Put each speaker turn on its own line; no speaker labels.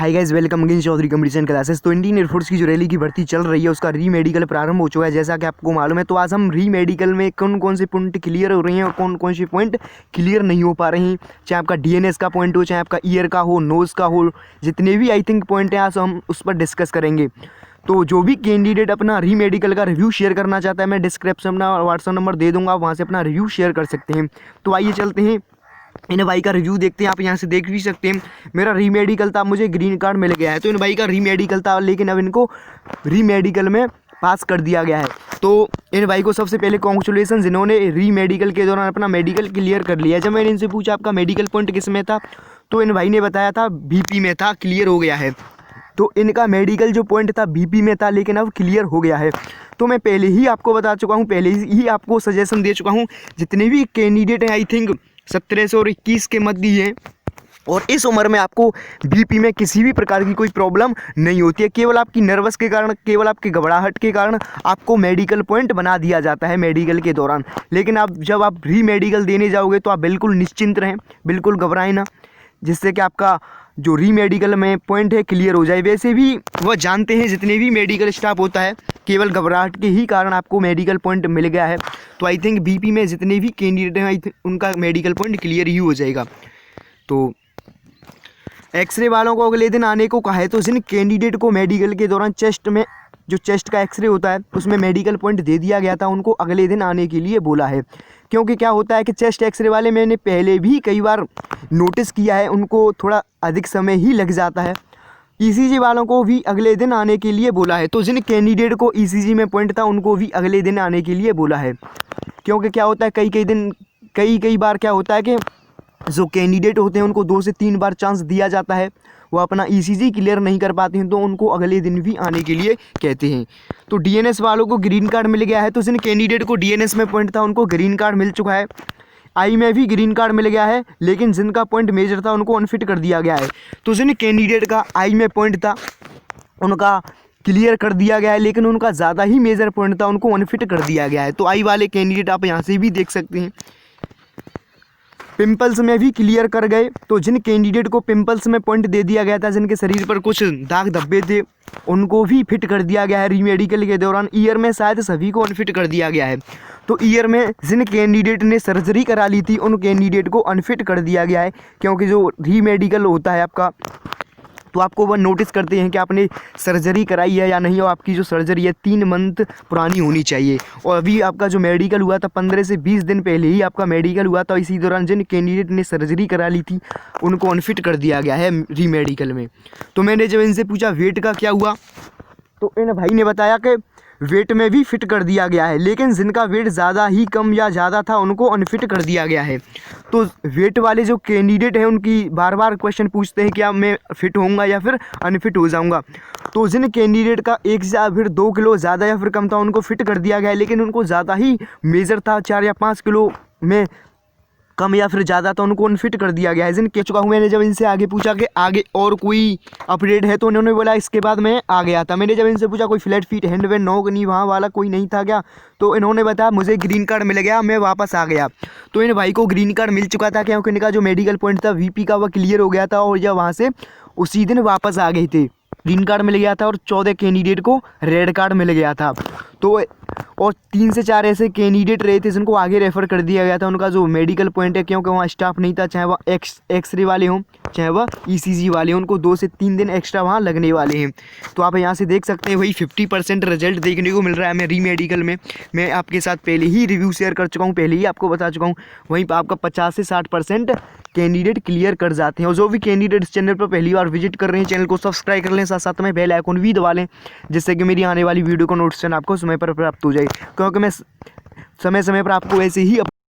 हाय guys, welcome again Chaudhary competition classes. तो Indian air force की जो रैली की भर्ती चल रही है उसका री मेडिकल प्रारंभ हो चुका है, जैसा कि आपको मालूम है। तो आज हम री मेडिकल में कौन कौन से पॉइंट क्लियर हो रही हैं और कौन कौन से पॉइंट क्लियर नहीं हो पा रहे हैं, चाहे आपका डीएनएस का पॉइंट हो, चाहे आपका ईयर का हो, नोज़ का हो, जितने भी आई थिंक पॉइंट हैं आज हम उस पर डिस्कस करेंगे। तो जो भी कैंडिडेट अपना री मेडिकल का रिव्यू शेयर करना चाहता है, मैं डिस्क्रिप्शन में अपना व्हाट्सअप नंबर दे दूंगा, वहाँ से अपना रिव्यू शेयर कर सकते हैं। तो आइए चलते हैं, इन भाई का रिव्यू देखते हैं। आप यहाँ से देख भी सकते हैं, मेरा री मेडिकल था, मुझे ग्रीन कार्ड मिल गया है। तो इन भाई का री मेडिकल था, लेकिन अब इनको री मेडिकल में पास कर दिया गया है। तो इन भाई को सबसे पहले कॉन्ग्रेचुलेसन, जिन्होंने री मेडिकल के दौरान अपना मेडिकल क्लियर कर लिया है। जब मैंने इनसे पूछा आपका मेडिकल पॉइंट किस में था, तो इन भाई ने बताया था बीपी में था, क्लियर हो गया है। तो इनका मेडिकल जो पॉइंट था बीपी में था, लेकिन अब क्लियर हो गया है। तो मैं पहले ही आपको बता चुका हूँ, पहले ही आपको सजेशन दे चुका हूँ, जितने भी कैंडिडेट हैं आई थिंक 17 से और 21 के मध्य हैं, और इस उम्र में आपको बीपी में किसी भी प्रकार की कोई प्रॉब्लम नहीं होती है। केवल आपकी नर्वस के कारण, केवल आपकी घबराहट के कारण आपको मेडिकल पॉइंट बना दिया जाता है मेडिकल के दौरान। लेकिन आप जब आप री मेडिकल देने जाओगे तो आप बिल्कुल निश्चिंत रहें, बिल्कुल घबराएं ना, जिससे कि आपका जो री मेडिकल में पॉइंट है क्लियर हो जाए। वैसे भी वह जानते हैं, जितने भी मेडिकल स्टाफ होता है, केवल घबराहट के ही कारण आपको मेडिकल पॉइंट मिल गया है। तो आई थिंक बीपी में जितने भी कैंडिडेट हैं उनका मेडिकल पॉइंट क्लियर ही हो जाएगा। तो एक्सरे वालों को अगले दिन आने को कहा है। तो जिन कैंडिडेट को मेडिकल के दौरान चेस्ट में, जो चेस्ट का एक्सरे होता है उसमें मेडिकल पॉइंट दे दिया गया था, उनको अगले दिन आने के लिए बोला है। क्योंकि क्या होता है कि चेस्ट एक्सरे वाले मैंने पहले भी कई बार नोटिस किया है, उनको थोड़ा अधिक समय ही लग जाता है। ईसीजी वालों को भी अगले दिन आने के लिए बोला है। तो जिन कैंडिडेट को ईसीजी में पॉइंट था उनको भी अगले दिन आने के लिए बोला है। क्योंकि क्या होता है, कई बार क्या होता है कि जो कैंडिडेट होते हैं उनको 2 से 3 बार चांस दिया जाता है, वो अपना ईसीजी क्लियर नहीं कर पाते हैं, तो उनको अगले दिन भी आने के लिए कहते हैं। तो डीएनएस वालों को ग्रीन कार्ड मिल गया है। तो जिन कैंडिडेट को डीएनएस में पॉइंट था उनको ग्रीन कार्ड मिल चुका है। आई में भी ग्रीन कार्ड मिल गया है, लेकिन जिनका पॉइंट मेजर था उनको अनफिट कर दिया गया है। तो जिन कैंडिडेट का आई में पॉइंट था उनका क्लियर कर दिया गया है, लेकिन उनका ज़्यादा ही मेजर पॉइंट था, उनको अनफिट कर दिया गया है। तो आई वाले कैंडिडेट आप यहाँ से भी देख सकते हैं, पिंपल्स में भी क्लियर कर गए। तो जिन कैंडिडेट को पिंपल्स में पॉइंट दे दिया गया था, जिनके शरीर पर कुछ दाग धब्बे थे, उनको भी फिट कर दिया गया है री मेडिकल के दौरान। ईयर में शायद सभी को अनफिट कर दिया गया है। तो ईयर में जिन कैंडिडेट ने सर्जरी करा ली थी उन कैंडिडेट को अनफिट कर दिया गया है। क्योंकि जो री मेडिकल होता है आपका, तो आपको वह नोटिस करते हैं कि आपने सर्जरी कराई है या नहीं, और आपकी जो सर्जरी है 3 मंथ पुरानी होनी चाहिए। और अभी आपका जो मेडिकल हुआ था 15 से 20 दिन पहले ही आपका मेडिकल हुआ था। इसी दौरान जिन कैंडिडेट ने सर्जरी करा ली थी उनको अनफिट कर दिया गया है री मेडिकल में। तो मैंने जब इनसे पूछा वेट का क्या हुआ, तो इन भाई ने बताया कि वेट में भी फिट कर दिया गया है, लेकिन जिनका वेट ज़्यादा ही कम या ज़्यादा था उनको अनफिट कर दिया गया है। तो वेट वाले जो कैंडिडेट हैं उनकी बार बार क्वेश्चन पूछते हैं कि अब मैं फिट होऊंगा या फिर अनफिट हो जाऊंगा। तो जिन कैंडिडेट का 1 या फिर 2 किलो ज़्यादा या फिर कम था उनको फिट कर दिया गया है, लेकिन उनको ज़्यादा ही मेजर था, 4 या 5 किलो में कम या फिर ज़्यादा, तो उनको अनफिट कर दिया गया है। जिन कह चुका हूँ, मैंने जब इनसे आगे पूछा कि आगे और कोई अपडेट है, तो उन्होंने बोला इसके बाद मैं आ गया था। मैंने जब इनसे पूछा कोई फ्लैट फीट हैंड वेंड नोक नहीं, वहाँ वाला कोई नहीं था क्या, तो इन्होंने बताया मुझे ग्रीन कार्ड मिल गया, मैं वापस आ गया। तो इन भाई को ग्रीन कार्ड मिल चुका था, क्योंकि इनका जो मेडिकल पॉइंट था वीपी का वह क्लियर हो गया था, और जब वहाँ से उसी दिन वापस आ गए थे। ग्रीन कार्ड मिल गया था और 14 कैंडिडेट को रेड कार्ड मिल गया था। तो और 3 से 4 ऐसे कैंडिडेट रहे थे जिनको आगे रेफ़र कर दिया गया था, उनका जो मेडिकल पॉइंट है, क्योंकि वहाँ स्टाफ नहीं था, चाहे वह एक्सरे वाले हों चाहे वह ईसीजी वाले हों, उनको 2 से 3 दिन एक्स्ट्रा वहाँ लगने वाले हैं। तो आप यहाँ से देख सकते हैं, वही 50% रिजल्ट देखने को मिल रहा है हमें री मेडिकल में। मैं आपके साथ पहले ही रिव्यू शेयर कर चुका हूँ, पहले ही आपको बता चुका हूँ। वहीं पर आपका 50 से 60% कैंडिडेट क्लियर कर जाते हैं। और जो भी कैंडिडेट इस चैनल पर पहली बार विजिट कर रहे हैं, चैनल को सब्सक्राइब कर लें, साथ साथ में बेल आइकन भी दबा लें, जिससे कि मेरी आने वाली वीडियो का नोटिफिकेशन आपको समय पर प्राप्त हो जाए। क्योंकि मैं समय समय पर आपको ऐसे ही